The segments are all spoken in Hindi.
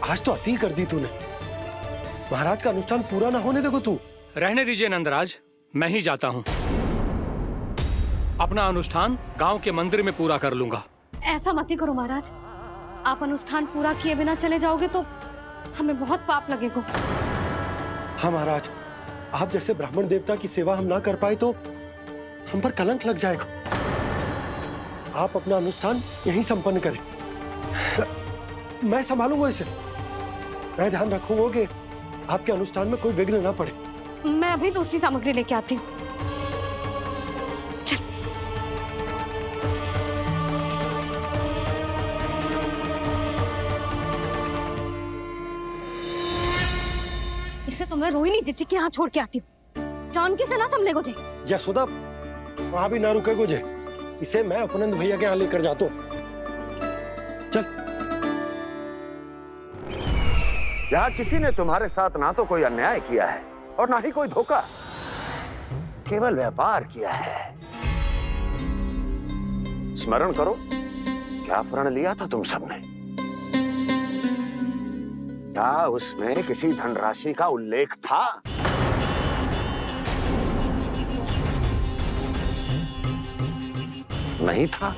आज तो अति कर दी तूने। महाराज का अनुष्ठान पूरा ना होने देखो तू। रहने दीजिए नंदराज, मैं ही जाता हूँ। अपना अनुष्ठान गांव के मंदिर में पूरा कर लूंगा। ऐसा मत ही करो महाराज, आप अनुष्ठान पूरा किए बिना चले जाओगे तो हमें बहुत पाप लगेगा। हाँ महाराज, आप जैसे ब्राह्मण देवता की सेवा हम ना कर पाए तो हम पर कलंक लग जाएगा। आप अपना अनुष्ठान यहीं संपन्न करें, मैं संभालूंगा इसे। मैं ध्यान रखूंगा कि आपके अनुष्ठान में कोई विघ्न ना पड़े। मैं अभी दूसरी सामग्री लेके आती हूँ। इसे तो मैं रोहिणी जीजी के यहाँ छोड़ के आती हूँ। जानकी से ना समझे गुजे। यशोदा, वहां भी ना रुके गुजे। इसे मैं अपनंद भैया के यहाँ लेकर जाता हूँ। चल। यहाँ किसी ने तुम्हारे साथ ना तो कोई अन्याय किया है और ना ही कोई धोखा, केवल व्यापार किया है। स्मरण करो, क्या प्रण लिया था तुम सबने? क्या उसमें किसी धनराशि का उल्लेख था? नहीं था।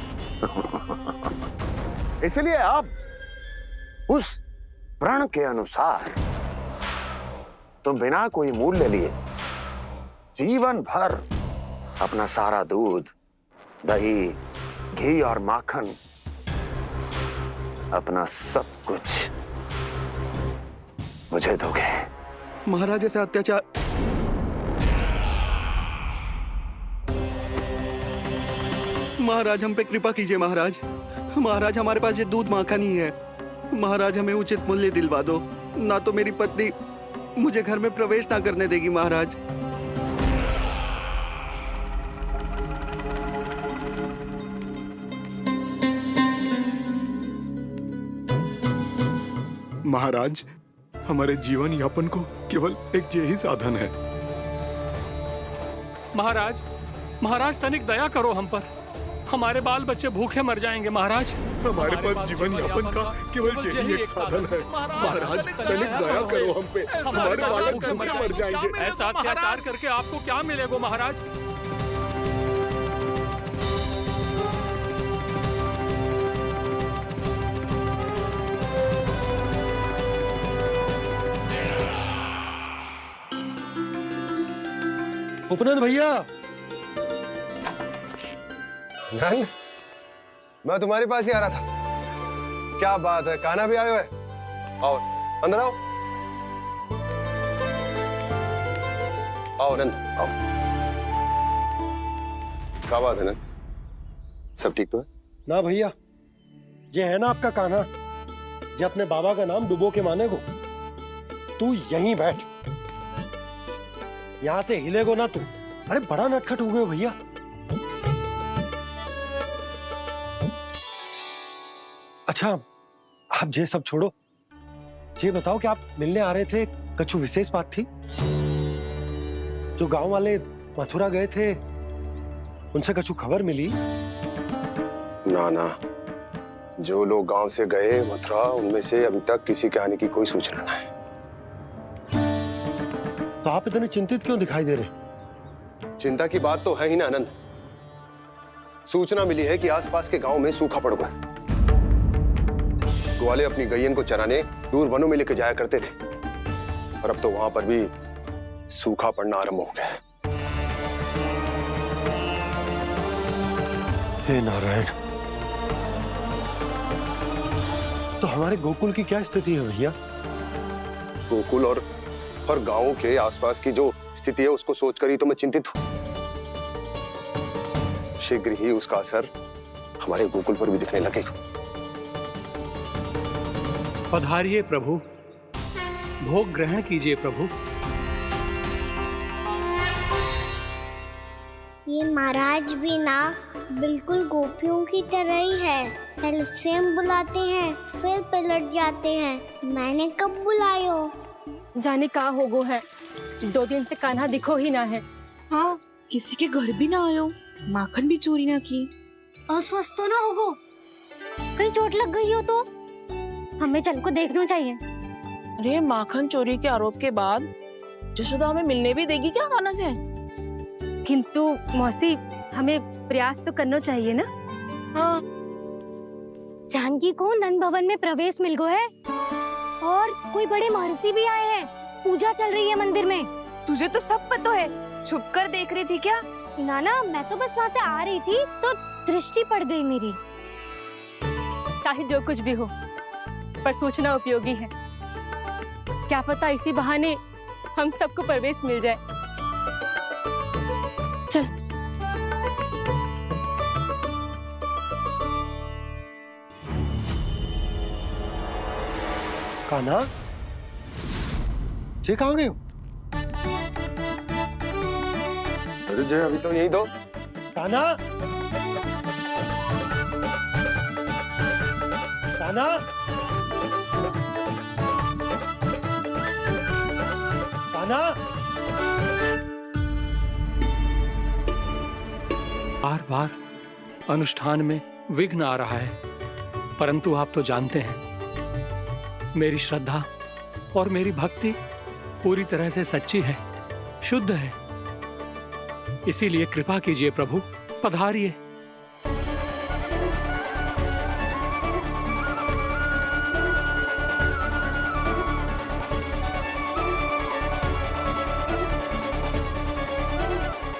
इसलिए अब उस प्रण के अनुसार तुम बिना कोई मूल्य लिए जीवन भर अपना सारा दूध, दही, घी और माखन, अपना सब कुछ मुझे दोगे। महाराज ऐसा अत्याचार। महाराज हम पे कृपा कीजिए। महाराज, महाराज हमारे पास ये दूध माखन ही है। महाराज हमें उचित मूल्य दिलवा दो, ना तो मेरी पत्नी मुझे घर में प्रवेश ना करने देगी। महाराज महाराज, हमारे जीवन यापन को केवल एक यही साधन है। महाराज, महाराज तनिक दया करो हम पर। हमारे बाल बच्चे भूखे मर जाएंगे महाराज। हमारे पास जीवन यापन का केवल यही एक साधन है। महाराज तनिक दया करो हम पे, हमारे बालक भूखे मर जाएंगे। ऐसा अत्याचार करके आपको क्या मिलेगा महाराज? उपनंद भैया। नंद, मैं तुम्हारे पास ही आ रहा था। क्या बात है, कान्हा भी आयो है? आओ अंदर आओ। आओ नंद आओ। क्या बात है नंद, सब ठीक तो है? ना भैया, ये है ना आपका कान्हा, ये अपने बाबा का नाम डुबो के माने को। तू यहीं बैठ, यहां से हिलेगो ना तू। अरे बड़ा नटखट हो गए भैया। अच्छा, आप ये सब छोड़ो, ये बताओ कि आप मिलने आ रहे थे, कछु विशेष बात थी? जो गांव वाले मथुरा गए थे, उनसे कछु खबर मिली? ना ना, जो लोग गांव से गए मथुरा, उनमें से अभी तक किसी के आने की कोई सूचना नहीं। तो आप इतने चिंतित क्यों दिखाई दे रहे? चिंता की बात तो है ही ना आनंद। सूचना मिली है कि आसपास के गांव में सूखा पड़ गया। ग्वाले अपनी गैयन को चराने दूर वनों में लेके जाया करते थे, और अब तो वहां पर भी सूखा पड़ना आरंभ हो गया है। हे नारायण, तो हमारे गोकुल की क्या स्थिति है भैया? गोकुल और गांवों के आसपास की जो स्थिति है उसको सोचकर ही तो मैं चिंतित हूं। शीघ्र ही उसका असर हमारे गोकुल पर भी दिखने लगेगा। पधारिए प्रभु, भोग ग्रहण कीजिए प्रभु। ये महाराज भी ना बिल्कुल गोपियों की तरह ही है। पहले स्वयं बुलाते हैं, फिर पलट जाते हैं। मैंने कब बुलायो? जाने का होगो है, 2 दिन से कान्हा दिखो ही ना है। हाँ, किसी के घर भी ना आयो, माखन भी चोरी ना की। अस्वस्थ तो ना होगो, कहीं चोट लग गई हो तो हमें चल को देखना चाहिए। अरे माखन चोरी के आरोप के बाद जशोदा हमें मिलने भी देगी क्या कान्हा से? किंतु मौसी, हमें प्रयास तो करना चाहिए ना। हाँ। जानकी को नंद भवन में प्रवेश मिल गया है और कोई बड़े महर्षि भी आए हैं। पूजा चल रही है मंदिर में। तुझे तो सब पता है, छुप कर देख रही थी क्या? नाना, मैं तो बस वहाँ से आ रही थी तो दृष्टि पड़ गई मेरी। चाहे जो कुछ भी हो, पर सोचना उपयोगी है। क्या पता इसी बहाने हम सबको प्रवेश मिल जाए। चल। कान्हा, जे कहाँ गए हो? अरे जय, अभी तो यही दो। कान्हा, कान्हा, कान्हा। बार बार अनुष्ठान में विघ्न आ रहा है, परंतु आप तो जानते हैं मेरी श्रद्धा और मेरी भक्ति पूरी तरह से सच्ची है, शुद्ध है। इसीलिए कृपा कीजिए प्रभु, पधारिए।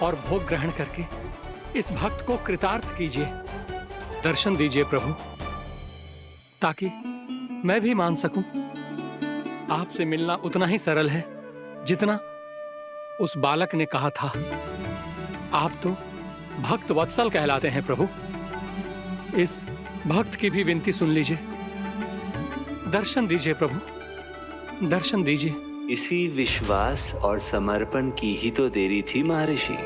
और भोग ग्रहण करके इस भक्त को कृतार्थ कीजिए। दर्शन दीजिए प्रभु, ताकि मैं भी मान सकूं। आपसे मिलना उतना ही सरल है जितना उस बालक ने कहा था। आप तो भक्त वत्सल कहलाते हैं प्रभु। इस भक्त की भी विनती सुन लीजिए। दर्शन दीजिए प्रभु, दर्शन दीजिए। इसी विश्वास और समर्पण की ही तो देरी थी महर्षि।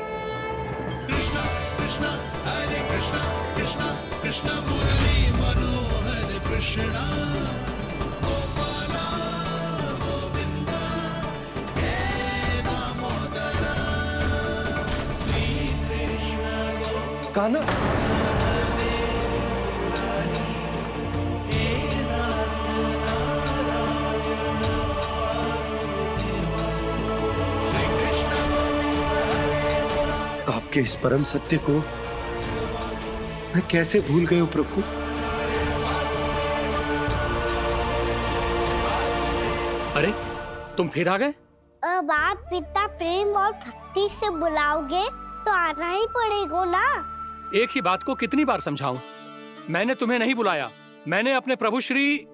कान्हा, आपके इस परम सत्य को मैं कैसे भूल गया हूं प्रभु। अरे, तुम फिर आ गए? अब आप पिता प्रेम और भक्ति से बुलाओगे तो आना ही पड़ेगा ना। एक ही बात को कितनी बार समझाऊं? मैंने तुम्हें नहीं बुलाया, मैंने अपने प्रभु श्री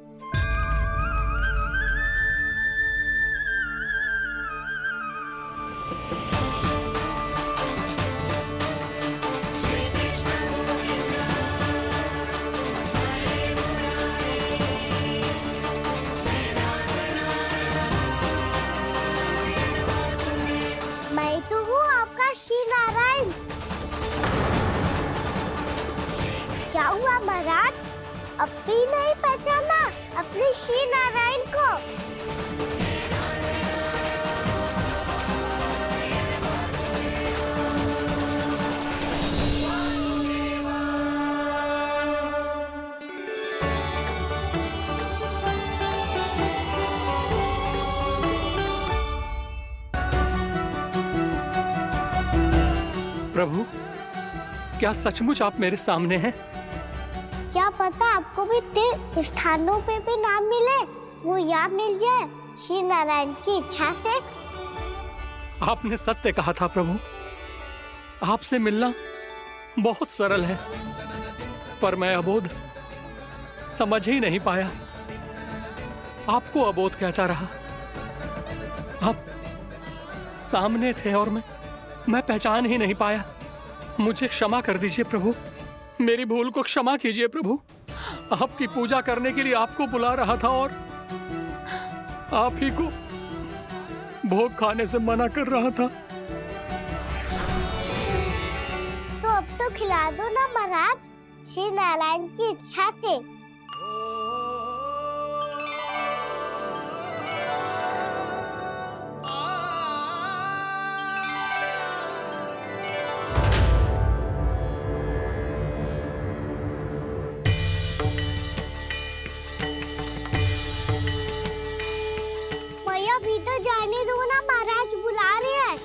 मैं तो हूँ आपका श्री नारायण। क्या हुआ महाराज, अब भी नहीं पहचाना अपने श्री नारायण को? प्रभु, क्या सचमुच आप मेरे सामने हैं? क्या पता आपको भी तीर्थ स्थानों पे भी नाम मिले, वो यहाँ मिल जाए श्री नारायण की इच्छा से। आपने सत्य कहा था प्रभु, आपसे मिलना बहुत सरल है, पर मैं अबोध समझ ही नहीं पाया। आपको अबोध कहता रहा। आप सामने थे और मैं पहचान ही नहीं पाया। मुझे क्षमा कर दीजिए प्रभु, मेरी भूल को क्षमा कीजिए प्रभु। आपकी पूजा करने के लिए आपको बुला रहा था और आप ही को भोग खाने से मना कर रहा था। तो अब तो खिला दो ना महाराज, श्री नारायण की इच्छा से। भीतर जाने दो ना, महाराज बुला रहे हैं।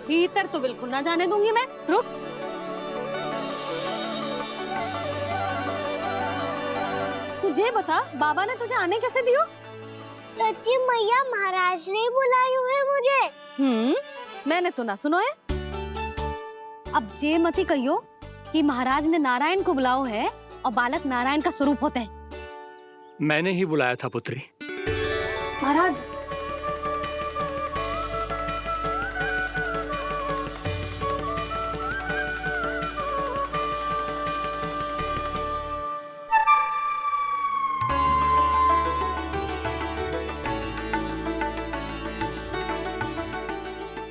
भीतर तो बिल्कुल ना जाने दूंगी मैं। रुक। तुझे बता, बाबा ने तुझे आने कैसे दियो? सच्ची मैया, महाराज ने बुलाई हुई है मुझे। मैंने तो ना सुनो है। अब जे मती कहियो कि महाराज ने नारायण को बुलाओ है और बालक नारायण का स्वरूप होते हैं। मैंने ही बुलाया था पुत्री। महाराज,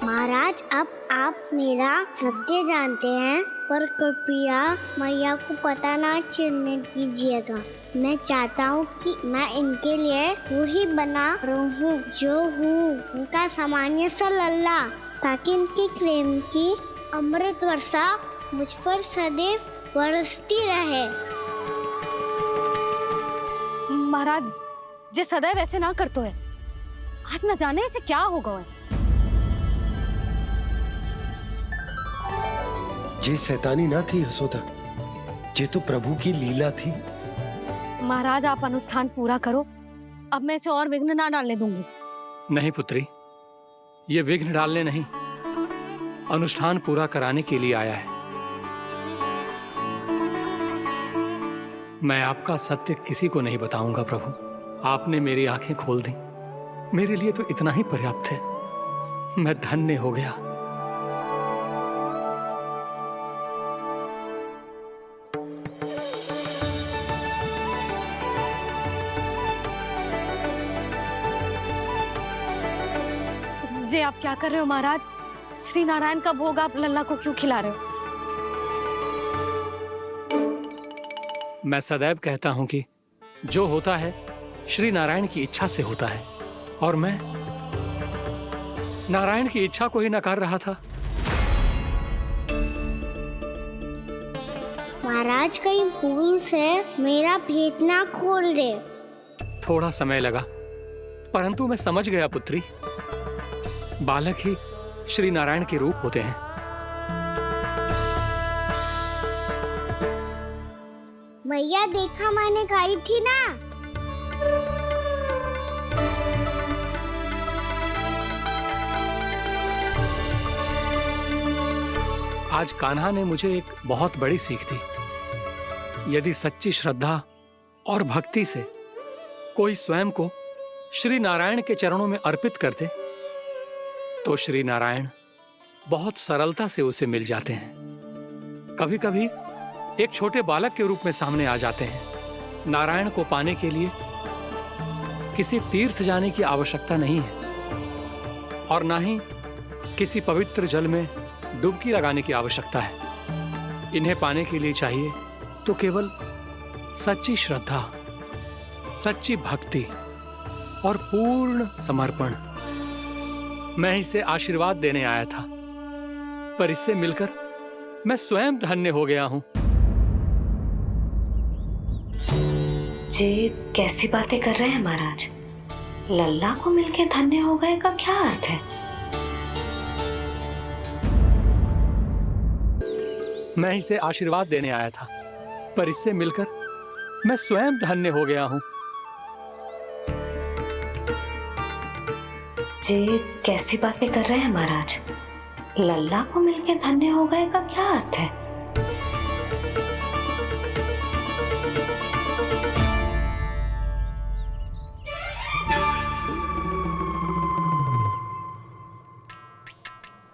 महाराज अब आप मेरा सत्य जानते हैं, पर कृपया मैया को पता ना चलने दीजिएगा। मैं चाहता हूँ कि मैं इनके लिए वही बना रहूँ जो हूँ, उनका सामान्य सा लल्ला, ताकि इनके प्रेम की अमृत वर्षा मुझ पर सदैव बरसती रहे। महाराज जे सदैव ऐसे ना करतो है, आज न जाने इसे क्या होगा है। जे शैतानी ना थी यशोदा, जे तो प्रभु की लीला थी। महाराज आप अनुष्ठान पूरा करो, अब मैं इसे और विघ्न ना डालने दूंगी। नहीं पुत्री, ये विघ्न डालने नहीं, अनुष्ठान पूरा कराने के लिए आया है। मैं आपका सत्य किसी को नहीं बताऊंगा प्रभु। आपने मेरी आंखें खोल दी, मेरे लिए तो इतना ही पर्याप्त है। मैं धन्य हो गया। जे आप क्या कर रहे हो महाराज? श्री नारायण का भोग आप लल्ला को क्यों खिला रहे हो? मैं सदैव कहता हूं कि जो होता है श्री नारायण की इच्छा से होता है, और मैं नारायण की इच्छा को ही नकार रहा था। महाराज कहीं भूल से मेरा भेद ना खोल दे। थोड़ा समय लगा, परंतु मैं समझ गया पुत्री। बालक ही श्री नारायण के रूप होते हैं। मैया देखा, मैंने कही थी ना। आज कान्हा ने मुझे एक बहुत बड़ी सीख दी। यदि सच्ची श्रद्धा और भक्ति से कोई स्वयं को श्री नारायण के चरणों में अर्पित कर दे, तो श्री नारायण बहुत सरलता से उसे मिल जाते हैं। कभी कभी एक छोटे बालक के रूप में सामने आ जाते हैं। नारायण को पाने के लिए किसी तीर्थ जाने की आवश्यकता नहीं है, और ना ही किसी पवित्र जल में डुबकी लगाने की आवश्यकता है। इन्हें पाने के लिए चाहिए तो केवल सच्ची श्रद्धा, सच्ची भक्ति और पूर्ण समर्पण। मैं इसे आशीर्वाद देने आया था, पर इससे मिलकर मैं स्वयं धन्य हो गया हूं। जी कैसी बातें कर रहे हैं महाराज? लल्ला को मिलके धन्य हो गए का क्या अर्थ है? मैं इसे आशीर्वाद देने आया था, पर इससे मिलकर मैं स्वयं धन्य हो गया हूं। जी कैसी बातें कर रहे हैं महाराज? लल्ला को मिलके धन्य हो गए का क्या अर्थ है?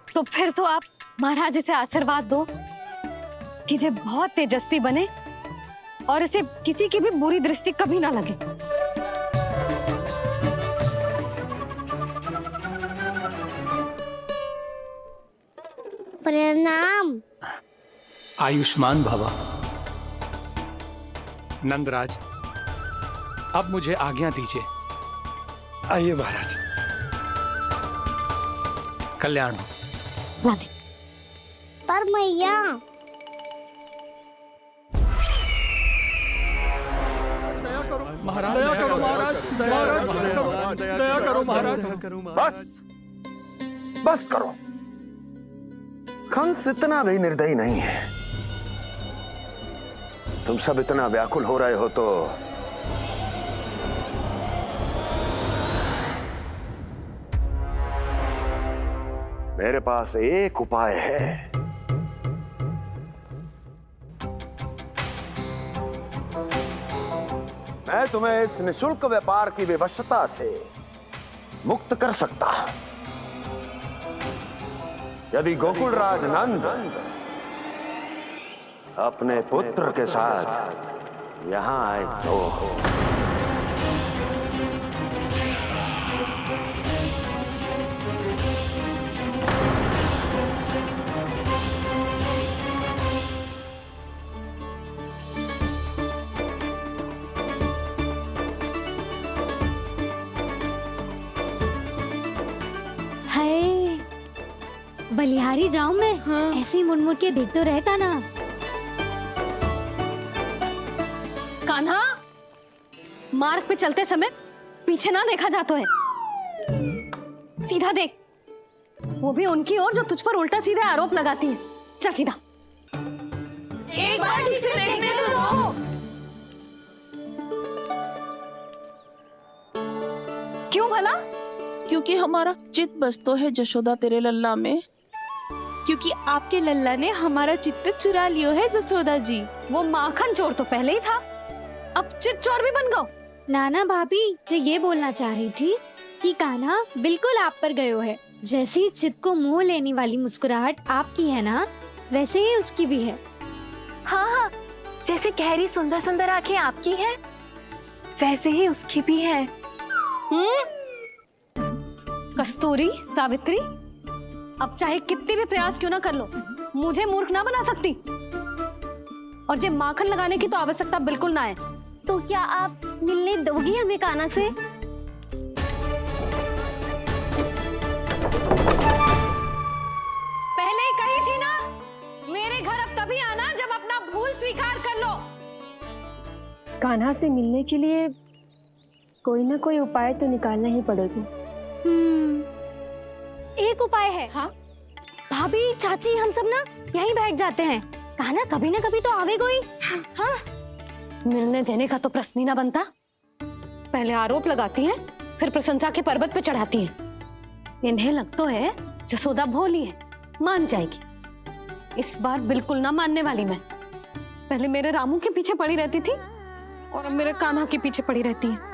तो फिर तो आप महाराज इसे आशीर्वाद दो कि ये बहुत तेजस्वी बने और इसे किसी की भी बुरी दृष्टि कभी ना लगे। प्रणाम। आयुष्मान भवा। नंदराज, अब मुझे आज्ञा दीजिए। आइए महाराज। कल्याण हो। राधे। पर मैया, महाराज दया करो, महाराज दया करो। दया करो महाराज। बस बस करो। कंस इतना भी निर्दयी नहीं है। तुम सब इतना व्याकुल हो रहे हो तो मेरे पास एक उपाय है। मैं तुम्हें इस निशुल्क व्यापार की विवशता से मुक्त कर सकता। यदि गोकुलराज नंद अपने पुत्र के साथ यहां आए तो बलिहारी जाऊं मैं? हाँ। ऐसे ही मुड़ के देख तो रहे कान्हा। कान्हा, मार्ग पे चलते समय पीछे ना देखा जाता है, सीधा देख। वो भी उनकी ओर जो तुझ पर उल्टा सीधे आरोप लगाती है। चल सीधा। एक बार ठीक से देखने तो दो। क्यों भला? क्योंकि हमारा चित्त बसतो है जशोदा तेरे लल्ला में। क्योंकि आपके लल्ला ने हमारा चित्त चुरा लियो है जसोदा जी। वो माखन चोर तो पहले ही था, अब चित्त चोर भी बन गो। नाना भाभी जो ये बोलना चाह रही थी कि कान्हा बिल्कुल आप पर गयो है। जैसे ही चित्त को मोह लेने वाली मुस्कुराहट आपकी है ना, वैसे ही उसकी भी है। हाँ हाँ, जैसे गहरी सुंदर सुंदर आंखें आपकी हैं, वैसे ही उसकी भी है। कस्तूरी, सावित्री, अब चाहे कितने भी प्रयास क्यों ना कर लो, मुझे मूर्ख ना बना सकती। और जब माखन लगाने की तो आवश्यकता बिल्कुल ना है। तो क्या आप मिलने दोगी हमें कान्हा से? पहले ही कही थी ना, मेरे घर अब तभी आना जब अपना भूल स्वीकार कर लो। कान्हा से मिलने के लिए कोई ना कोई उपाय तो निकालना ही पड़ेगा। एक उपाय है। हाँ? भाभी, चाची, हम सब ना यहीं बैठ जाते हैं। कान्हा कभी ना कभी तो आवेगा ही। हाँ। मिलने देने का तो प्रश्न ही ना बनता। पहले आरोप लगाती हैं, फिर प्रशंसा के पर्वत पे चढ़ाती हैं। इन्हें लगता है जसोदा भोली है, मान जाएगी। इस बार बिल्कुल ना मानने वाली मैं। पहले मेरे रामू के पीछे पड़ी रहती थी और अब मेरे कान्हा के पीछे पड़ी रहती है।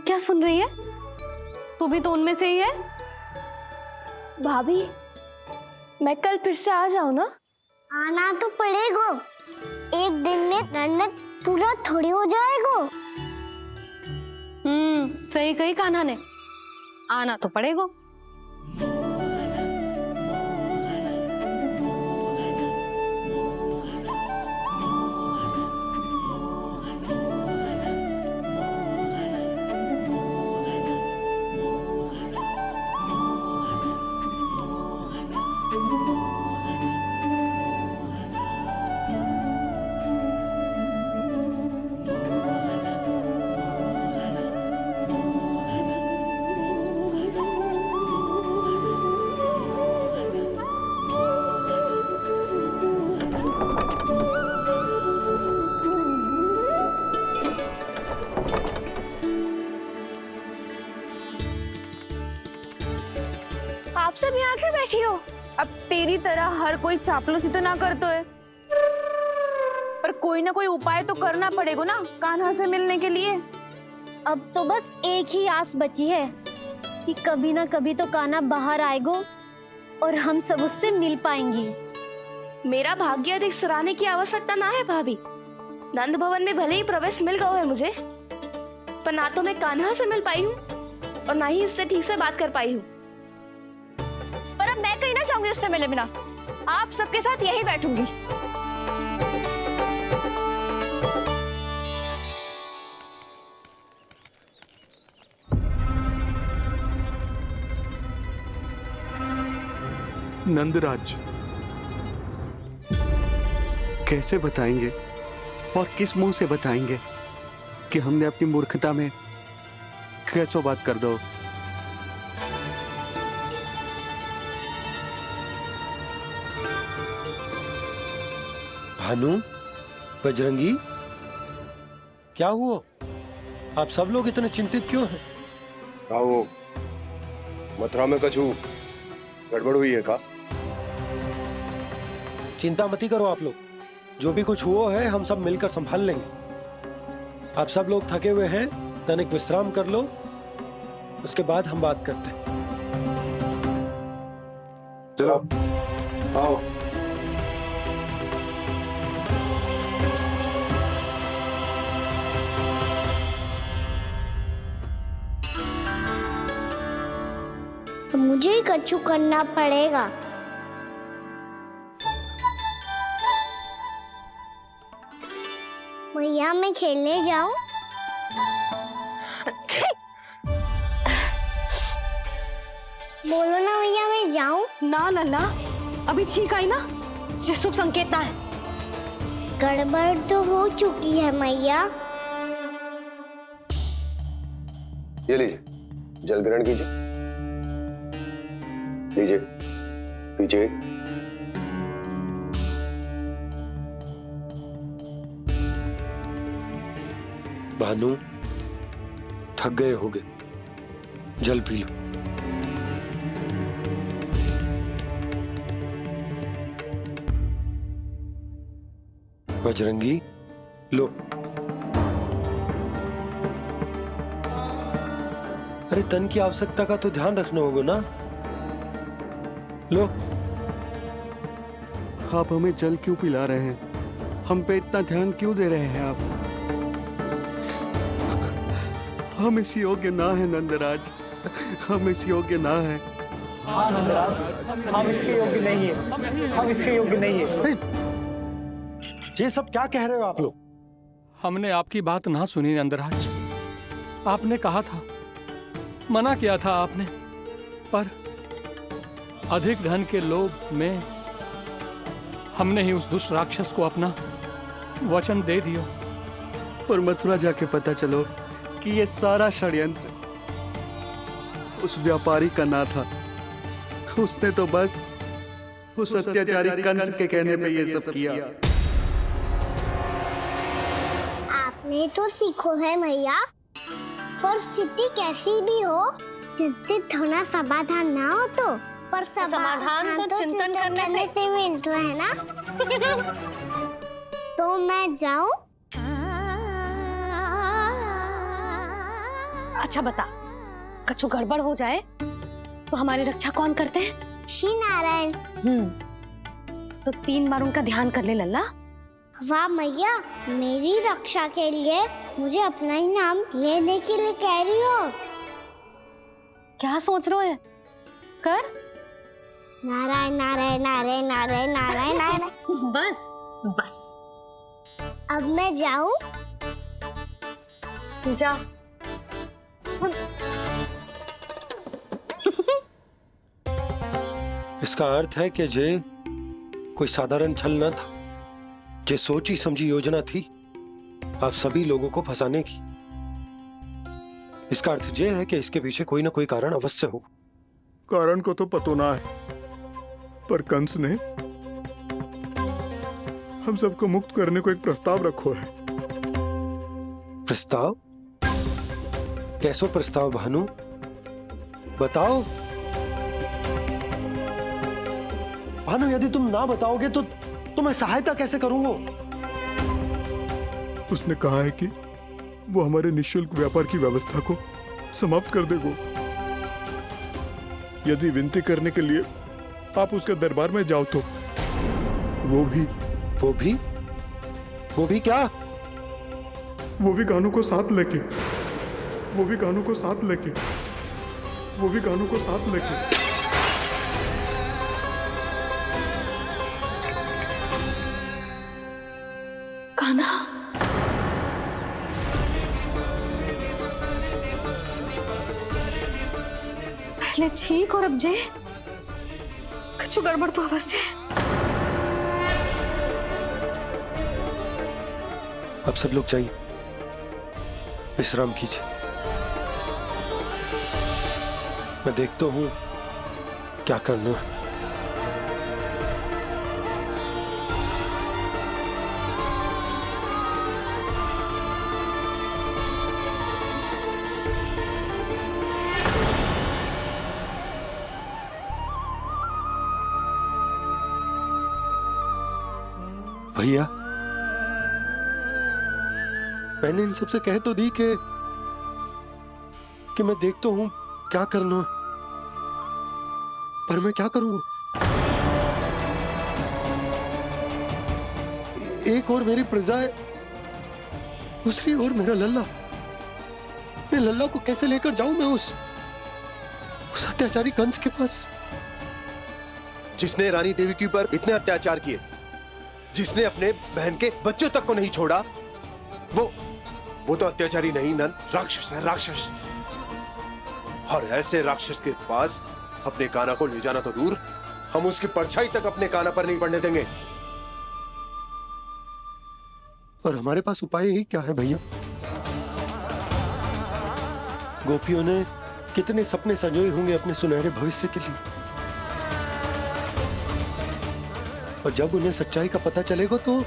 क्या सुन रही है? तू भी तो उनमें से ही है। भाभी, मैं कल फिर से आ जाऊं ना? आना तो पड़ेगा। एक दिन में रन्नत पूरा थोड़ी हो जाएगा। सही कही कान्हा ने, आना तो पड़ेगा। आप सब यहाँ आके बैठी हो? अब तेरी तरह हर कोई चापलूसी तो ना करतो है, पर कोई ना कोई उपाय तो करना पड़ेगा ना कान्हा से मिलने के लिए। अब तो बस एक ही आस बची है कि कभी ना कभी तो कान्हा बाहर आएगा और हम सब उससे मिल पाएंगे। मेरा भाग्य अधिक सराहने की आवश्यकता ना है भाभी। नंद भवन में भले ही प्रवेश मिल गया है मुझे, पर ना तो मैं कान्हा से मिल पाई हूँ और ना ही उससे ठीक से बात कर पाई हूँ। पर अब मैं कहीं ना चाहूंगी उससे मिले बिना। आप सबके साथ यहीं बैठूंगी। नंदराज, कैसे बताएंगे और किस मुंह से बताएंगे कि हमने अपनी मूर्खता में कैसो बात कर दो। भानु, बजरंगी, क्या हुआ? आप सब लोग इतने चिंतित क्यों हैं? आओ, मथुरा में कछु गड़बड़ हुई है का? चिंता मती करो आप लोग, जो भी कुछ हुआ है हम सब मिलकर संभाल लेंगे। आप सब लोग थके हुए हैं, तनिक विश्राम कर लो, उसके बाद हम बात करते हैं। चलो आओ। तो मुझे ही कछु करना पड़ेगा। भैया मैं खेलने जाऊं? बोलो ना भैया मैं जाऊं? ना लल्ला, अभी छींक आई ना, ये शुभ संकेत ना है। गड़बड़ तो हो चुकी है मैया। ये लीजिए, जल ग्रहण कीजिए। लीजिए, पीजिए। भानु, थक गए होगे, जल पी लो। बजरंगी, लो। अरे तन की आवश्यकता का तो ध्यान रखना होगा ना, लो। आप हमें जल क्यों पिला रहे हैं? हम पे इतना ध्यान क्यों दे रहे हैं आप? हम इस योग्य ना है नंदराज, हम इस योग्य ना है। हाँ नंदराज, हम इसके योग्य नहीं है, हम इसके योग्य नहीं है। ये सब क्या कह रहे हो आप लोग? हमने आपकी बात ना सुनी नंदराज। आपने कहा था, मना किया था आपने, पर अधिक धन के लोभ में हमने ही उस दुष्ट राक्षस को अपना वचन दे दिया। पर मथुरा जाके पता चलो कि ये सारा षड्यंत्र उस व्यापारी का ना था। उसने तो बस उस अत्याचारी कंस के कहने पे ये सब किया। आपने तो सीखो है भैया, पर स्थिति कैसी भी हो, चिंतित होना समाधान ना हो तो, पर समाधान तो चिंतन करने से मिलता है ना। तो मैं जाऊं? अच्छा बता, कछु गड़बड़ हो जाए तो हमारी रक्षा कौन करते हैं? श्री नारायण। तो 3 बार उनका ध्यान कर ले लल्ला। वाह मैया, मेरी रक्षा के लिए मुझे अपना ही नाम लेने के लिए कह रही हो? क्या सोच रहे हो? कर। नारायण नारायण नारायण नारायण नारायण नारायण। बस बस। अब मैं जाऊं? जा। इसका अर्थ है कि जे कोई साधारण छल न था, जे सोची समझी योजना थी आप सभी लोगों को फंसाने की। इसका अर्थ ये है कि इसके पीछे कोई ना कोई कारण अवश्य हो। कारण को तो पतो ना है, पर कंस ने हम सबको मुक्त करने को एक प्रस्ताव रखो है। प्रस्ताव? कैसो प्रस्ताव भानु, बताओ। भानु, यदि तुम ना बताओगे तो मैं सहायता कैसे करूंगा? उसने कहा है कि वो हमारे निःशुल्क व्यापार की व्यवस्था को समाप्त कर देगा यदि विनती करने के लिए आप उसके दरबार में जाओ तो। वो भी क्या? वो भी गानों को साथ लेके, वो भी गानों को साथ लेके, वो भी गानों को साथ लेके। कान्हा, पहले छींक और अब जे कुछ गड़बड़ तो अवश्य है। अब सब लोग जाइए, विश्राम कीजिए। मैं देखता हूं क्या करना है। भैया, मैंने इन सबसे कह तो दी कि मैं देखता हूं क्या करना है, पर मैं क्या करूंगा? एक और मेरी प्रजा है, दूसरी ओर मेरा लल्ला। मैं लल्ला को कैसे लेकर जाऊं मैं उस अत्याचारी कंस के पास? जिसने रानी देवी के ऊपर इतने अत्याचार किए, जिसने अपने बहन के बच्चों तक को नहीं छोड़ा, वो तो अत्याचारी नहीं नंद, राक्षस है, राक्षस। और ऐसे राक्षस के पास अपने कान्हा को ले जाना तो दूर, हम उसकी परछाई तक अपने कान्हा पर नहीं पड़ने देंगे। और हमारे पास उपाय ही क्या है भैया? गोपियों ने कितने सपने संजोए होंगे अपने सुनहरे भविष्य के लिए, और जब उन्हें सच्चाई का पता चलेगा तो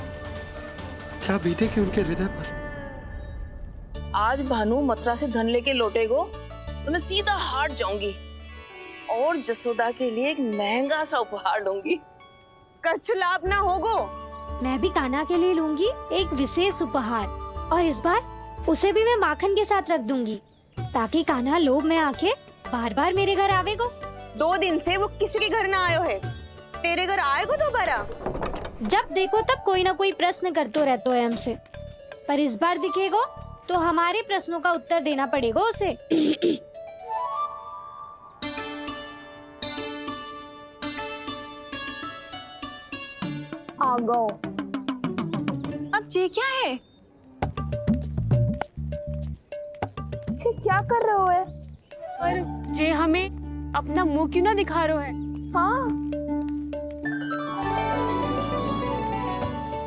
क्या बीतेगी उनके हृदय पर? आज भानु मथुरा से धन लेके लौटेगो तो मैं सीधा हाट जाऊंगी और जसोदा के लिए एक महंगा सा उपहार दूंगी। कछु लाभ ना होगो। मैं भी कान्हा के लिए लूंगी एक विशेष उपहार, और इस बार उसे भी मैं माखन के साथ रख दूंगी, ताकि कान्हा लोभ में आके बार बार मेरे घर आवेगो। 2 दिन से वो किसी के घर ना आयो है, तेरे घर आएगो दोबारा? जब देखो तब कोई ना कोई प्रश्न करते रहते हो हमसे, पर इस बार दिखेगो तो हमारे प्रश्नों का उत्तर देना पड़ेगा उसे। आ गो। अब ये क्या है? ये क्या कर रहे हो है? पर जे हमें अपना मुंह क्यों ना दिखा रहे है? हाँ,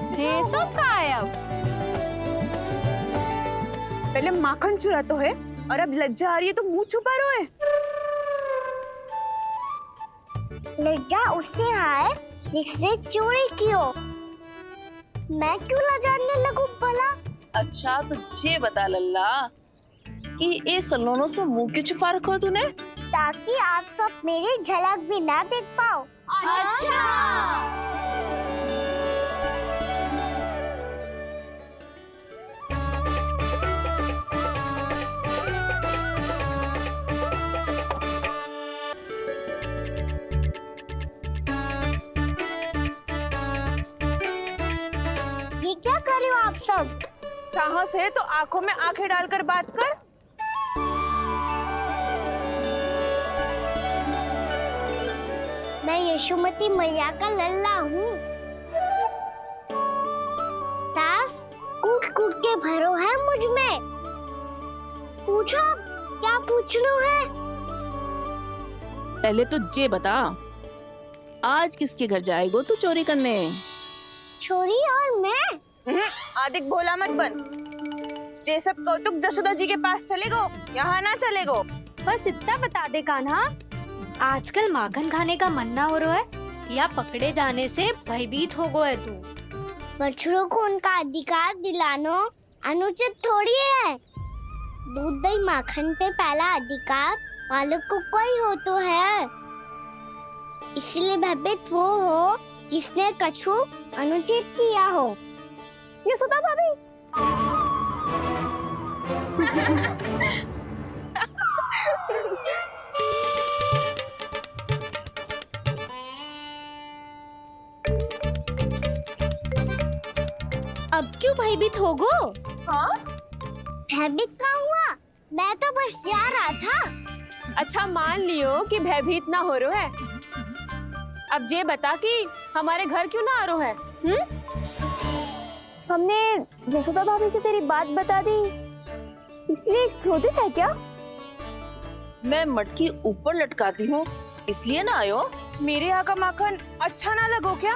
जे सब का है अब? पहले माखन चुरा तो है और अब लज्जा आ रही है तो मुंह छुपा रहे है। लज्जा उससे है जिससे चोरी की हो। मैं क्यों लजाने लगूं भला? अच्छा तो ये बता लल्ला कि ये सलोनों से मुंह क्यों छुपा रखो तूने? ताकि आप सब मेरी झलक भी ना देख पाओ। अच्छा। ये क्या कर रहे हो आप सब? साहस है तो आंखों में आंखें डालकर बात कर। मैं यशोमती मैया का लल्ला हूँ। सास कूट कूट के भरो है मुझ में। पूछो क्या पूछना है? पहले तो ये बता, आज किसके घर जाएगो तू चोरी करने? छोरी और मैं? आदिक भोला मत बन। ये सब कौतुक जसोदा जी के पास चलेगो, यहाँ ना चलेगो। बस इतना बता दे कान्हा, आजकल माखन खाने का मन ना हो रहा है या पकड़े जाने से भयभीत हो गया है तू? बछड़ों को उनका अधिकार दिलाना अनुचित थोड़ी है। दूध दही माखन पे पहला अधिकार मालिक को कोई हो तो है। इसलिए भयभीत वो हो जिसने कछु अनुचित किया हो। यशोदा भाभी। अब क्यों भयभीत हो गो? हाँ? भयभीत का हुआ? मैं तो बस जा रहा था। अच्छा मान लियो कि भयभीत ना हो रहा है। अब ये बता कि हमारे घर क्यों ना आ रहा है? हमने यशोदा भाभी से तेरी बात बता दी, इसलिए क्रोधित है क्या? मैं मटकी ऊपर लटकाती हूँ इसलिए ना आयो। मेरे यहाँ का माखन अच्छा ना लगो क्या?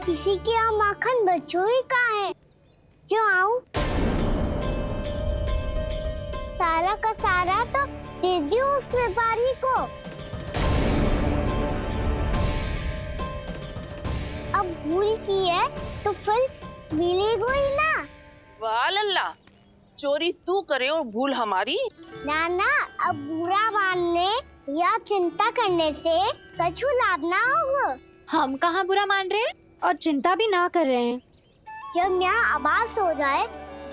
किसी के यहाँ माखन बच्चों ही कहाँ है जो आऊं? सारा का सारा तो दे दियो उस व्यापारी को। अब भूल की है तो फल मिलेगा ही ना। वाह लल्ला, चोरी तू करे और भूल हमारी। नाना, अब बुरा मानने या चिंता करने से कछु लाभ ना होगा। हम कहाँ बुरा मान रहे हैं और चिंता भी ना कर रहे हैं। जब यहाँ आवाज हो जाए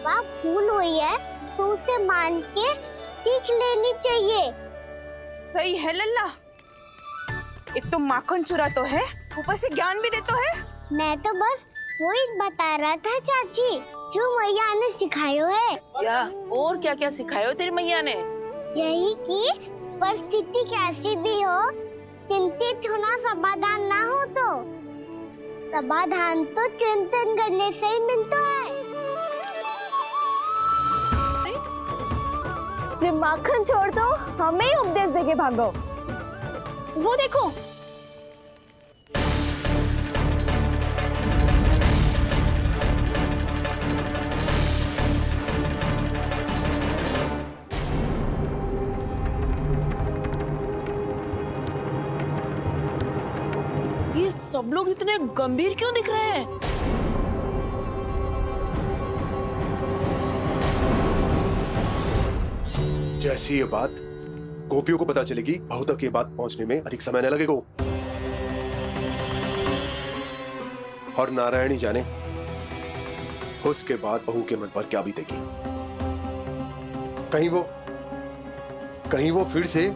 वहाँ भूल हुई है तो उसे मान के सीख लेनी चाहिए। सही है लल्ला, एक तो माखन चुरा तो है, ऊपर से ज्ञान भी दे तो है। मैं तो बस वही बता रहा था चाची जो मैया ने सिखायो है। क्या और क्या क्या सिखायो तेरी मैया ने? यही कि परिस्थिति कैसी भी हो, चिंतित होना समाधान ना हो तो समाधान तो चिंतन करने से ही मिलता है। जब माखन छोड़ दो हमें ही उपदेश देके भागो। वो देखो, ये सब लोग इतने गंभीर क्यों दिख रहे हैं? जैसी ये बात गोपियों को पता चलेगी, बहू तक ये बात पहुंचने में अधिक समय न लगेगा। और नारायणी जाने उसके बाद बहू के मन पर क्या बीतेगी। कहीं वो फिर से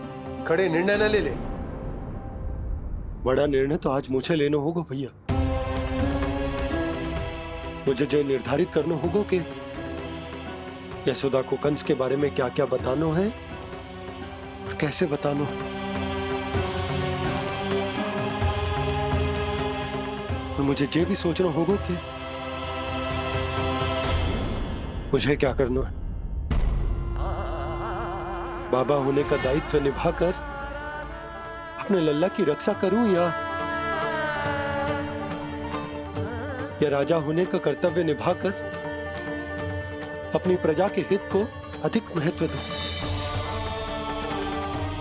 खड़े निर्णय न ले ले। बड़ा निर्णय तो आज मुझे लेना होगा भैया। मुझे जो निर्धारित करना होगा कि यशोदा को कंस के बारे में क्या क्या बताना है और कैसे बताना है। और मुझे ये भी सोचना होगा कि मुझे क्या करना है। बाबा होने का दायित्व निभाकर अपने लल्ला की रक्षा करूं या राजा होने का कर्तव्य निभाकर अपनी प्रजा के हित को अधिक महत्व दूं।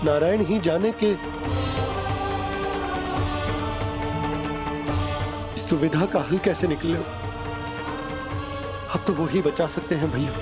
नारायण ही जाने के इस दुविधा का हल कैसे निकले। अब तो वो ही बचा सकते हैं भैया।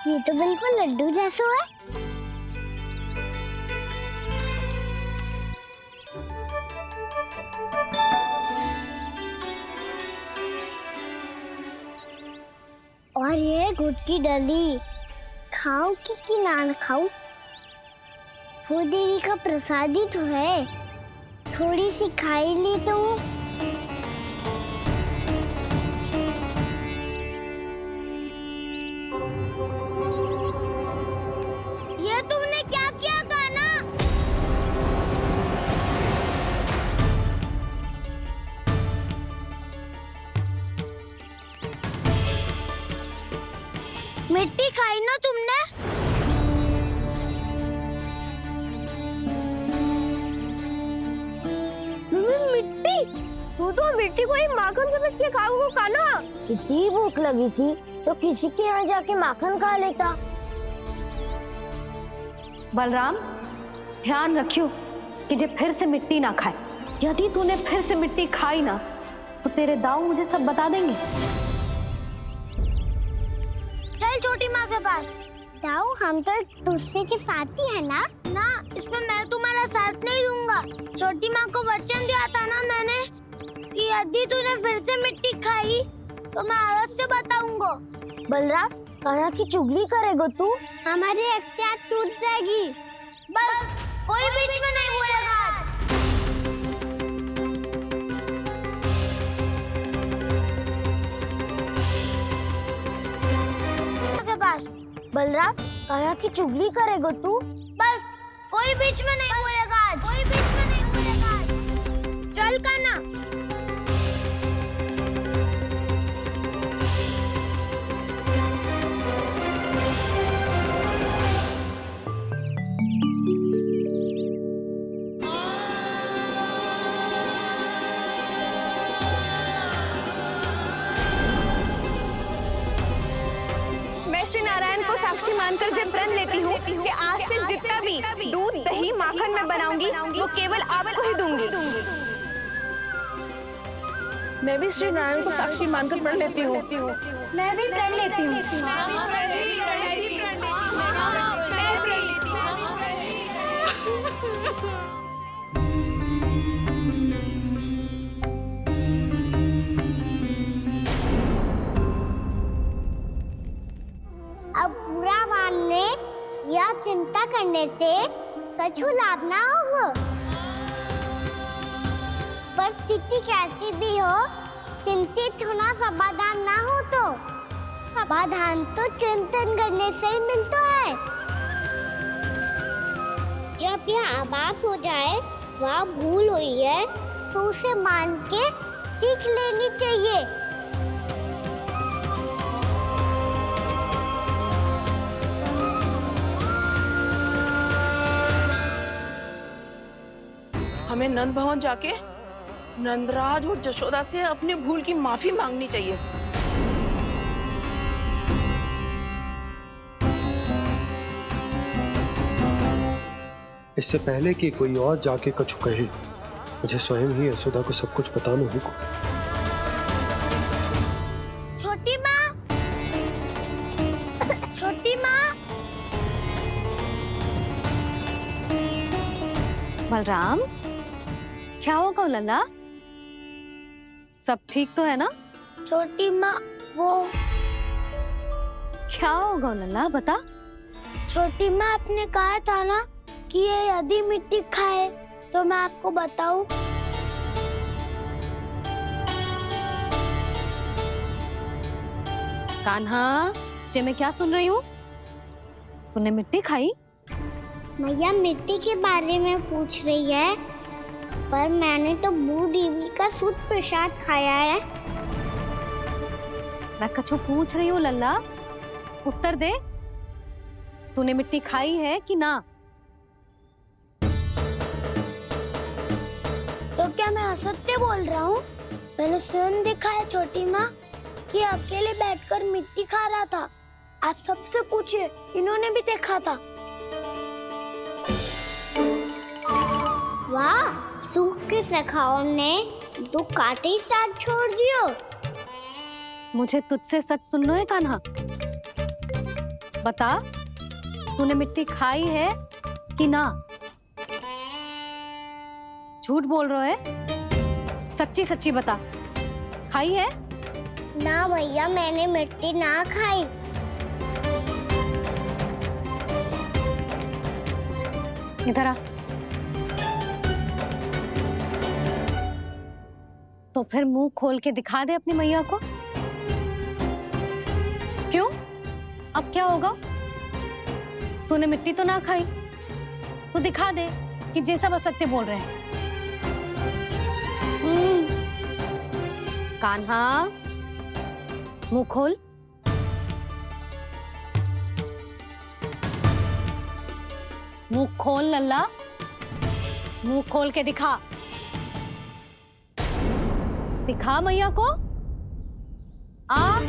ये तो बिल्कुल लड्डू जैसा है। और ये गुड़ की डली खाऊं कि ना खाऊं? वो देवी का प्रसाद ही तो है, थोड़ी सी खाई ली तो। ये तुमने क्या किया कान्हा? मिट्टी खाई ना तुमने? मिट्टी? तू तो मिट्टी को ही माखन से के खाओगे कान्हा। कितनी भूख लगी थी तो किसी के यहाँ जाके माखन खा लेता। बलराम, ध्यान रखियो, कि जे फिर से मिट्टी ना खाए। यदि तूने फिर से मिट्टी खाई ना तो तेरे दाऊ मुझे सब बता देंगे। चल छोटी माँ के पास। दाऊ, हम तो एक दूसरे के साथी है ना? ना, इसमें मैं तुम्हारा साथ नहीं दूंगा। छोटी माँ को वचन दिया था ना मैंने कि यदि तूने फिर से मिट्टी खाई तो मैं आवाज से बताऊंगा। बलराम, कान्हा की चुगली करेगा तू? हमारी अख्तियार टूट जाएगी। बस कोई बीच में नहीं बोलेगा आज। के पास। बलराम, कान्हा की चुगली करेगा तू? बस कोई बीच में नहीं बोलेगा आज। कोई बीच में नहीं बोलेगा आज। चल कान्हा। श्री नारायण को साक्षी मानकर जब प्रण लेती हूँ कि आज से जितना भी दूध दही माखन मैं बनाऊंगी वो केवल आपको ही दूंगी। मैं भी श्री नारायण को साक्षी मानकर प्रण लेती हूँ। मैं भी प्रण लेती हूँ। अब बुरा मानने या चिंता करने से कछु लाभ ना होगा। परिस्थिति कैसी भी हो, चिंतित होना समाधान ना हो तो समाधान तो चिंतन करने से ही मिलता है। जब यह आभास हो जाए वह भूल हुई है तो उसे मान के सीख लेनी चाहिए। हमें नंद भवन जाके नंदराज और जशोदा से अपनी भूल की माफी मांगनी चाहिए। इससे पहले कि कोई और जाके कछु कहे, मुझे स्वयं ही यशोदा को सब कुछ बताना होगा। छोटी माँ, छोटी माँ। बलराम, क्या होगा लल्ला? सब ठीक तो है ना? छोटी माँ, वो क्या होगा लल्ला, बता। छोटी माँ, आपने कहा था ना कि ये यदि मिट्टी खाए तो मैं आपको बताऊं। कान्हा, जे मैं क्या सुन रही हूँ? तूने मिट्टी खाई? मैया मिट्टी के बारे में पूछ रही है, पर मैंने तो भू देवी का शुद्ध प्रसाद खाया है। मैं कछु पूछ रही हूँ लल्ला, उत्तर दे। तूने मिट्टी खाई है कि ना? तो क्या मैं असत्य बोल रहा हूँ? मैंने स्वयं देखा है छोटी माँ कि अकेले बैठकर मिट्टी खा रहा था। आप सबसे पूछिए, इन्होंने भी देखा था। वाह, सूख के सखाओं ने दो कांटे ही साथ छोड़ दियो। मुझे तुझसे सच सुनना है कान्हा। बता, तूने मिट्टी खाई है कि ना? झूठ बोल रहा है, सच्ची सच्ची बता, खाई है? ना भैया, मैंने मिट्टी ना खाई। इधर आ। तो फिर मुंह खोल के दिखा दे अपनी मैया को। क्यों? अब क्या होगा? तूने मिट्टी तो ना खाई, तो दिखा दे कि जैसा बस सत्य बोल रहे हैं। कान्हा, मुंह खोल। मुंह खोल लल्ला, मुंह खोल के दिखा। दिखा मैया को। आ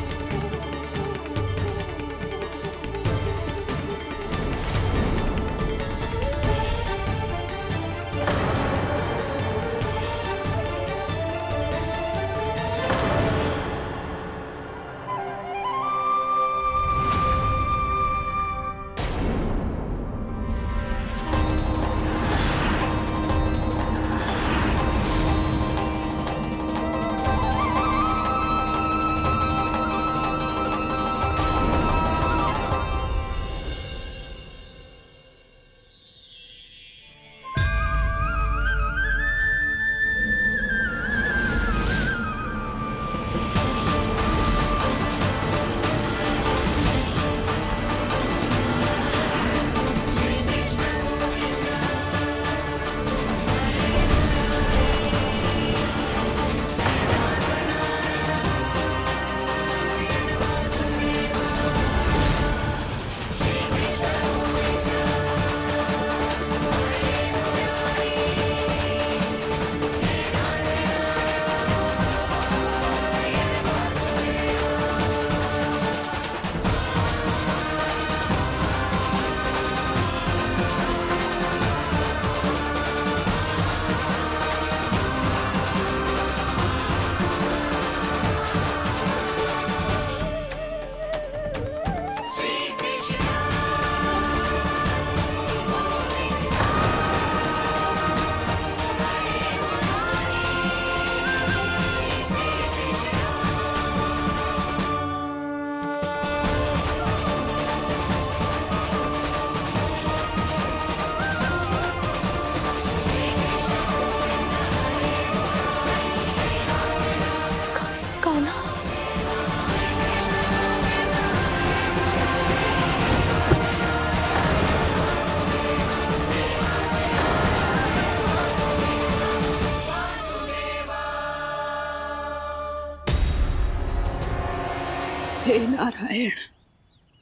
हे नारायण,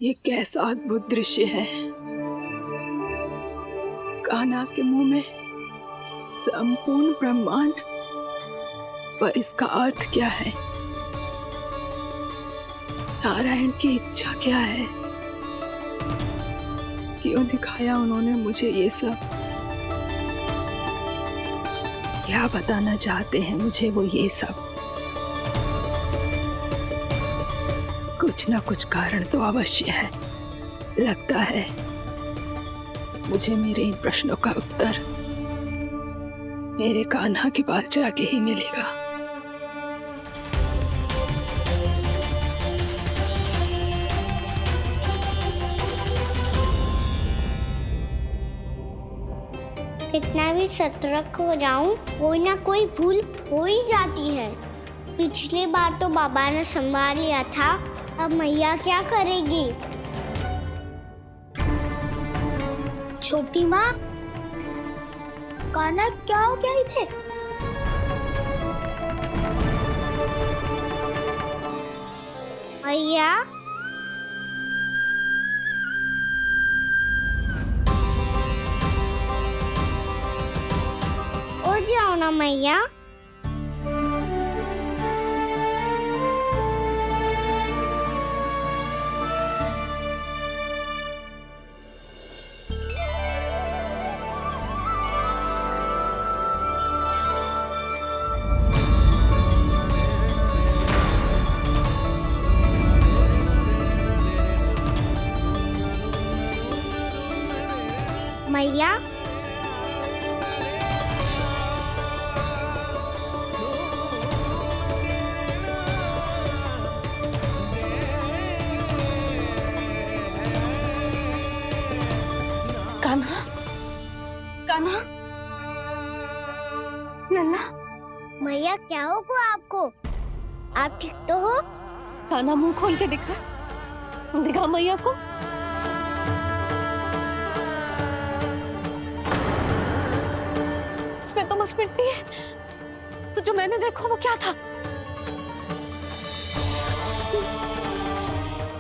ये कैसा अद्भुत दृश्य है। कान्हा के मुंह में संपूर्ण ब्रह्मांड, पर इसका अर्थ क्या है? नारायण की इच्छा क्या है? क्यों दिखाया उन्होंने मुझे ये सब? क्या बताना चाहते हैं मुझे वो ये सब? कुछ ना कुछ कारण तो अवश्य है। लगता है मुझे मेरे इन प्रश्नों का उत्तर मेरे कान्हा के पास जाके ही मिलेगा। कितना भी सतर्क हो जाऊं, कोई ना कोई भूल हो ही जाती है। पिछली बार तो बाबा ने संभाल लिया था, अब मैया क्या करेगी? छोटी माँ, कान्हा क्या हो गया इधर? मैया, उठ जाओ ना मैया। मैया, कान्हा, कान्हा, लल्ला। मैया क्या होगा आपको? आप ठीक तो हो? कान्हा मुंह खोल के दिखा, दिखा मैया को। इसमें तो बस मिट्टी है, तो जो मैंने देखा वो क्या था?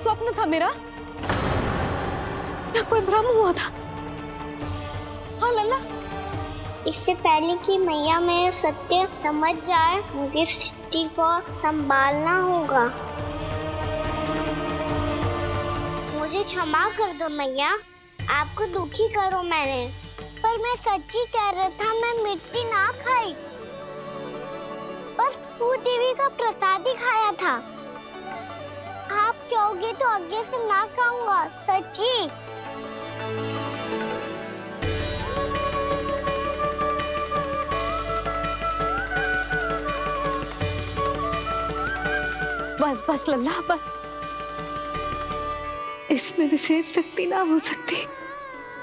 स्वप्न था मेरा या कोई भ्रम हुआ था? हाँ लल्ला, इससे पहले कि मैया मेरे सत्य समझ जाए, मुझे स्थिति को संभालना होगा। मुझे क्षमा कर दो मैया, आपको दुखी करो मैंने, पर मैं सच्ची कह रहा था। मैं मिट्टी ना खाई, बस भू देवी का प्रसाद ही खाया था। आप कहोगे तो आगे से ना खाऊंगा, सच्ची। बस बस लल्ला, बस। इसमें विशेष शक्ति ना हो सकती।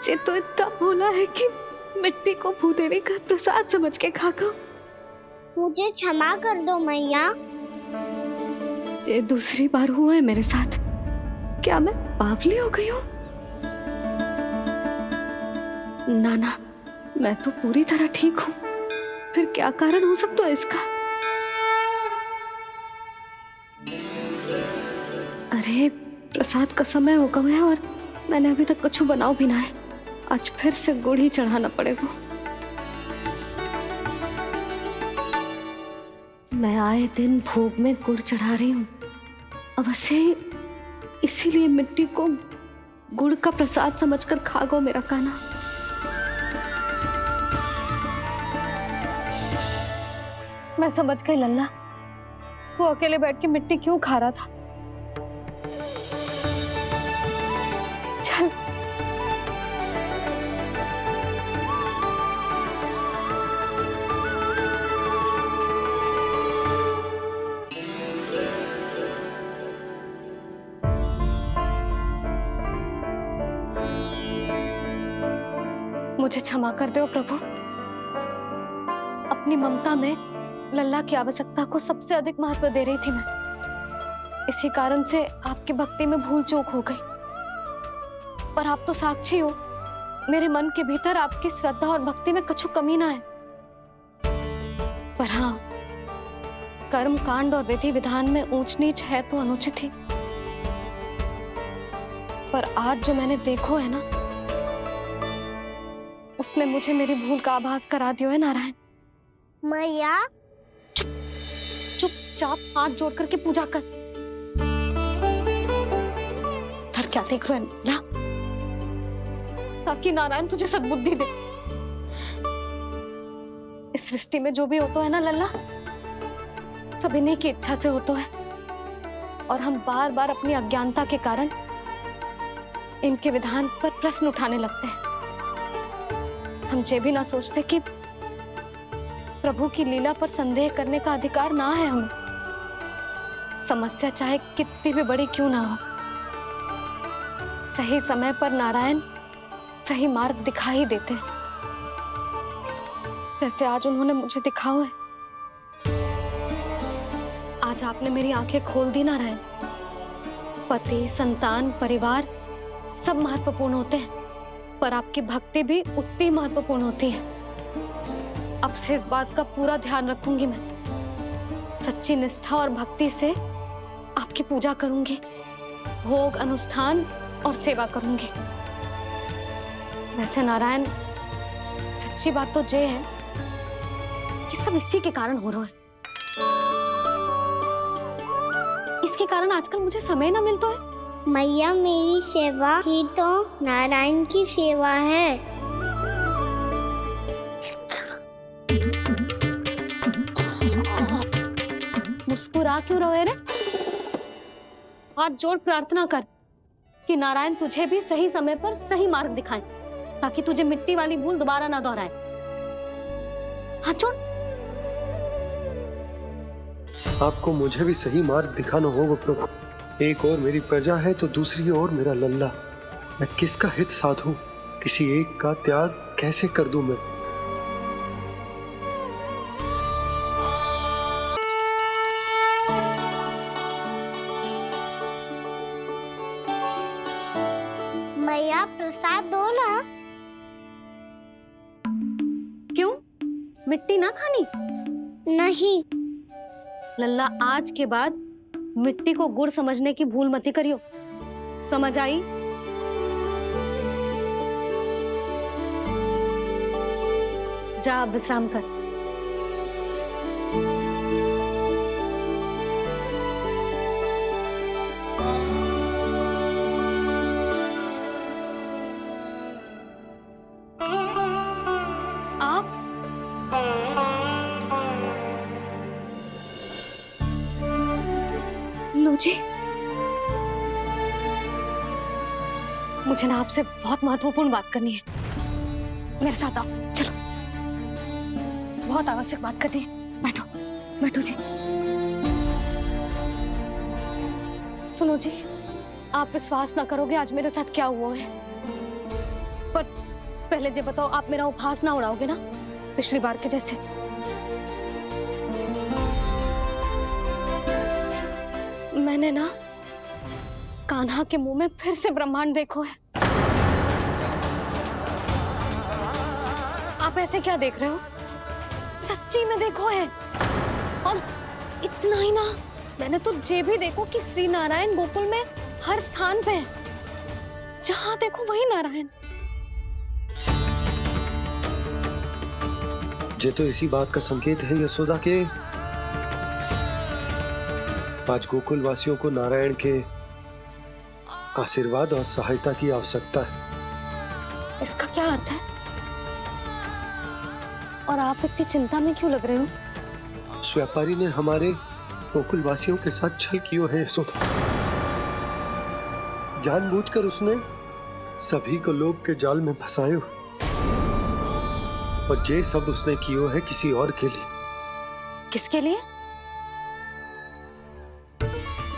जे तो इतना भोला है कि मिट्टी को भूदेवी का प्रसाद समझ के खागा। मुझे क्षमा कर दो मैया। ये दूसरी बार हुआ है मेरे साथ। क्या मैं बावली हो गई हूँ? ना ना, मैं तो पूरी तरह ठीक हूँ। फिर क्या कारण हो सकता है इसका? अरे प्रसाद का समय हो गया है और मैंने अभी तक कुछ बनाओ भी ना है। आज फिर से गुड़ ही चढ़ाना पड़ेगा। मैं आए दिन भोग में गुड़ चढ़ा रही हूँ, अवश्य इसीलिए मिट्टी को गुड़ का प्रसाद समझकर खा गो मेरा कान्हा। मैं समझ गई लल्ला, वो अकेले बैठ के मिट्टी क्यों खा रहा था। चल मुझे क्षमा कर दो प्रभु। अपनी ममता में लल्ला की आवश्यकता को सबसे अधिक महत्व दे रही थी मैं। इसी कारण से आपकी भक्ति में भूल चूक हो गई। पर आप तो साक्षी हो, मेरे मन के भीतर आपकी श्रद्धा और भक्ति में कुछ कमी ना है। पर हाँ, कर्म कांड और विधि विधान में ऊंच नीच है तो अनुचित ही। पर आज जो मैंने देखो है ना, उसने मुझे मेरी भूल का आभास करा दियो है नारायण। मैया चुपचाप हाथ जोड़ करके पूजा कर। सर क्या देख रहे हैं ना, ताकि नारायण तुझे सद्बुद्धि दे। इस सृष्टि में जो भी होता है ना लल्ला, सब इन्हीं की इच्छा से होता है, और हम बार बार अपनी अज्ञानता के कारण इनके विधान पर प्रश्न उठाने लगते हैं। हम ये भी ना सोचते कि प्रभु की लीला पर संदेह करने का अधिकार ना है हमें। समस्या चाहे कितनी भी बड़ी क्यों ना हो, सही समय पर नारायण सही मार्ग दिखा ही देते हैं, जैसे आज उन्होंने मुझे दिखाओ है। आज आपने मेरी आंखें खोल दी नारायण। पति, संतान, परिवार सब महत्वपूर्ण होते हैं, पर आपकी भक्ति भी उतनी महत्वपूर्ण होती है। अब से इस बात का पूरा ध्यान रखूंगी मैं। सच्ची निष्ठा और भक्ति से आपकी पूजा करूंगी, भोग, अनुष्ठान और सेवा करूंगी। वैसे नारायण, सच्ची बात तो ये है कि सब इसी के कारण हो रहा है। इसके कारण आजकल मुझे समय ना मिलता है। मैया, मेरी सेवा ही तो नारायण की सेवा है। मुस्कुरा क्यों रहे रे? हाथ जोड़ प्रार्थना कर कि नारायण तुझे भी सही समय पर सही मार्ग दिखाएं, ताकि तुझे मिट्टी वाली भूल दोबारा ना दोहराए। हाथ जोड़। आपको मुझे भी सही मार्ग दिखाना होगा प्रभु। एक और मेरी प्रजा है तो दूसरी ओर मेरा लल्ला। मैं किसका हित साधूं? किसी एक का त्याग कैसे कर दूं मैं? मैया, प्रसाद दो ना। क्यों? मिट्टी ना खानी? नहीं। लल्ला, आज के बाद मिट्टी को गुड़ समझने की भूल मत करियो। समझ आई? जा विश्राम कर। आप लो जी, मुझे ना आपसे बहुत महत्वपूर्ण बात करनी है। मेरे साथ आओ, चलो। बहुत आवश्यक बात करनी है। बैठो, बैठो जी। सुनो जी, आप विश्वास ना करोगे आज मेरे साथ क्या हुआ है। पर पहले ये बताओ, आप मेरा उपहास ना उड़ाओगे ना, पिछली बार के जैसे? मैंने ना कान्हा के मुंह में फिर से ब्रह्मांड देखो है। आप ऐसे क्या देख रहे हो? सच्ची में देखो है। और इतना ही ना, मैंने तो ये भी देखो कि श्री नारायण गोकुल में हर स्थान पे है। जहां देखो वही नारायण। ये तो इसी बात का संकेत है यशोदा के आज गोकुल वासियों को नारायण के आशीर्वाद और सहायता की आवश्यकता है। इसका क्या अर्थ है? और आप इतनी चिंता में क्यों लग रहे हो? उस व्यापारी ने हमारे गोकुल वासियों के साथ छल किया है यशोदा। जानबूझकर उसने सभी को लोभ के जाल में फंसायो, और ये सब उसने किया है किसी और के लिए। किसके लिए?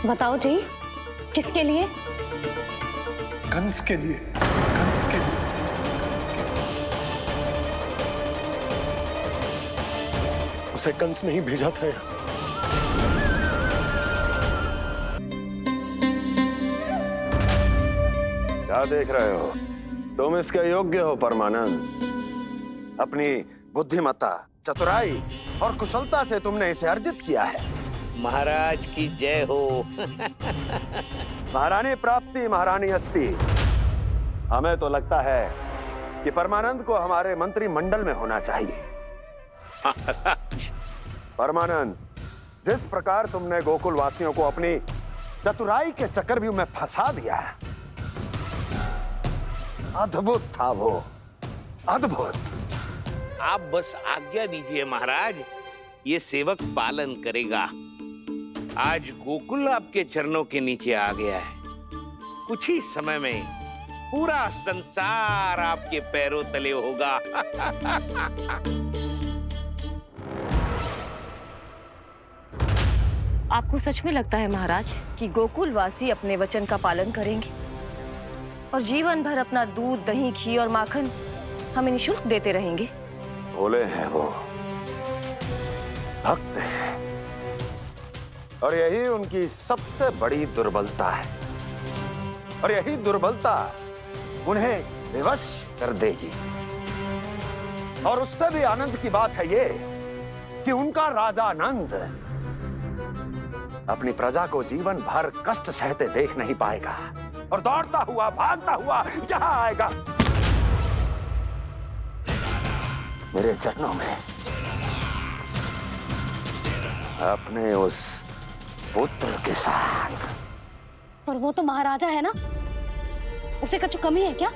बताओ जी, किसके लिए? कंस के लिए। कंस के लिए। उसे कंस ने ही भेजा था। क्या देख रहे हो? तुम इसके योग्य हो परमानंद। अपनी बुद्धिमत्ता, चतुराई और कुशलता से तुमने इसे अर्जित किया है। महाराज की जय हो। महारानी प्राप्ति महारानी अस्ति। हमें तो लगता है कि परमानंद को हमारे मंत्रिमंडल में होना चाहिए। परमानंद, जिस प्रकार तुमने गोकुल वासियों को अपनी चतुराई के चक्रव्यूह में फंसा दिया, अद्भुत था वो, अद्भुत। आप बस आज्ञा दीजिए महाराज, ये सेवक पालन करेगा। आज गोकुल आपके चरणों के नीचे आ गया है। कुछ ही समय में पूरा संसार आपके पैरों तले होगा। आपको सच में लगता है महाराज कि गोकुल वासी अपने वचन का पालन करेंगे और जीवन भर अपना दूध, दही, घी और माखन हमें निःशुल्क देते रहेंगे? भोले हैं वो, भक्त हैं, और यही उनकी सबसे बड़ी दुर्बलता है। और यही दुर्बलता उन्हें विवश कर देगी। और उससे भी आनंद की बात है ये कि उनका राजा आनंद अपनी प्रजा को जीवन भर कष्ट सहते देख नहीं पाएगा और दौड़ता हुआ, भागता हुआ यहां आएगा मेरे चरणों में, अपने उस पुत्र के साथ। पर वो तो महाराजा है ना, उसे कुछ कमी है क्या?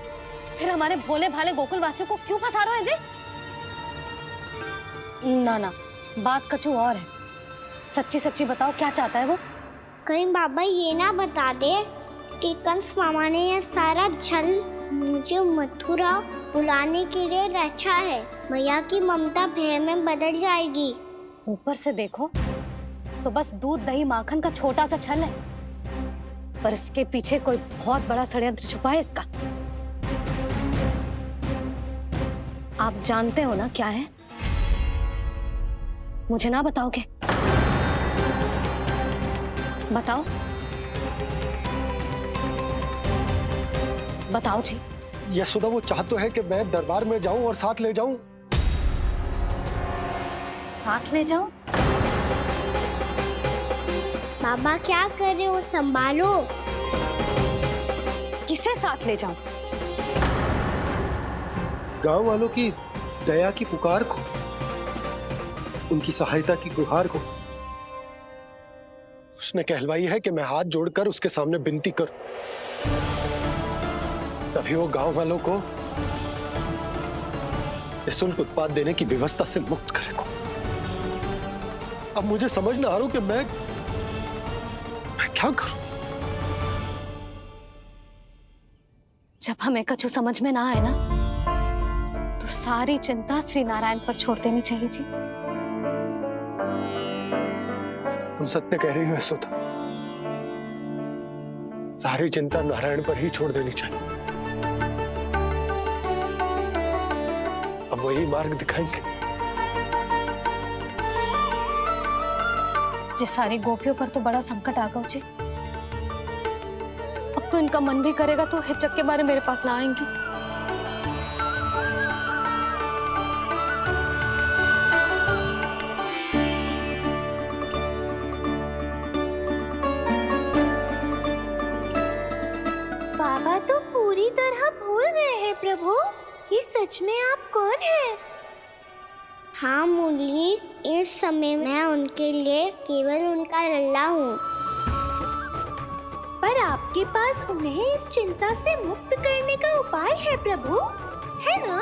फिर हमारे भोले भाले गोकुल वासियों को क्यों फंसा रहे हैं जी? ना ना, बात कछु और है। सच्ची सच्ची बताओ, क्या चाहता है वो? कहीं बाबा ये ना बता दे कि कंस मामा ने ये सारा छल मुझे मथुरा बुलाने के लिए रचा है। मैया की ममता भय में बदल जाएगी। ऊपर से देखो तो बस दूध, दही, माखन का छोटा सा छल है, पर इसके पीछे कोई बहुत बड़ा षड्यंत्र छुपा है इसका। आप जानते हो ना क्या है? मुझे ना बताओगे? बताओ बताओ जी। यशोदा, वो चाह तो है कि मैं दरबार में जाऊं और साथ ले जाऊं। साथ ले जाऊं? बाबा क्या कर रहे हो, संभालो। किसे साथ ले जाऊं? गांव वालों की दया की पुकार को, उनकी सहायता की गुहार को। उसने कहलवाई है कि मैं हाथ जोड़कर उसके सामने विनती करूं, तभी वो गांव वालों को निःशुल्क उत्पाद देने की व्यवस्था से मुक्त करेगा। अब मुझे समझ ना आ रहा कि मैं क्या करूं। जब हमें कछु समझ में ना आए ना, तो सारी चिंता श्री नारायण पर छोड़ देनी चाहिए जी। तुम सत्य कह रही हो यशोदा, सारी चिंता नारायण पर ही छोड़ देनी चाहिए। अब वही मार्ग दिखाएंगे। जिस सारी गोपियों पर तो बड़ा संकट आ गया जी। अब तो इनका मन भी करेगा तो हिचक के बारे मेरे पास ना आएंगी। बाबा तो पूरी तरह भूल गए हैं प्रभु, ये सच में आप कौन हैं? हाँ मुरली, इस समय मैं उनके लिए केवल उनका लल्ला हूँ। पर आपके पास उन्हें इस चिंता से मुक्त करने का उपाय है प्रभु, है ना?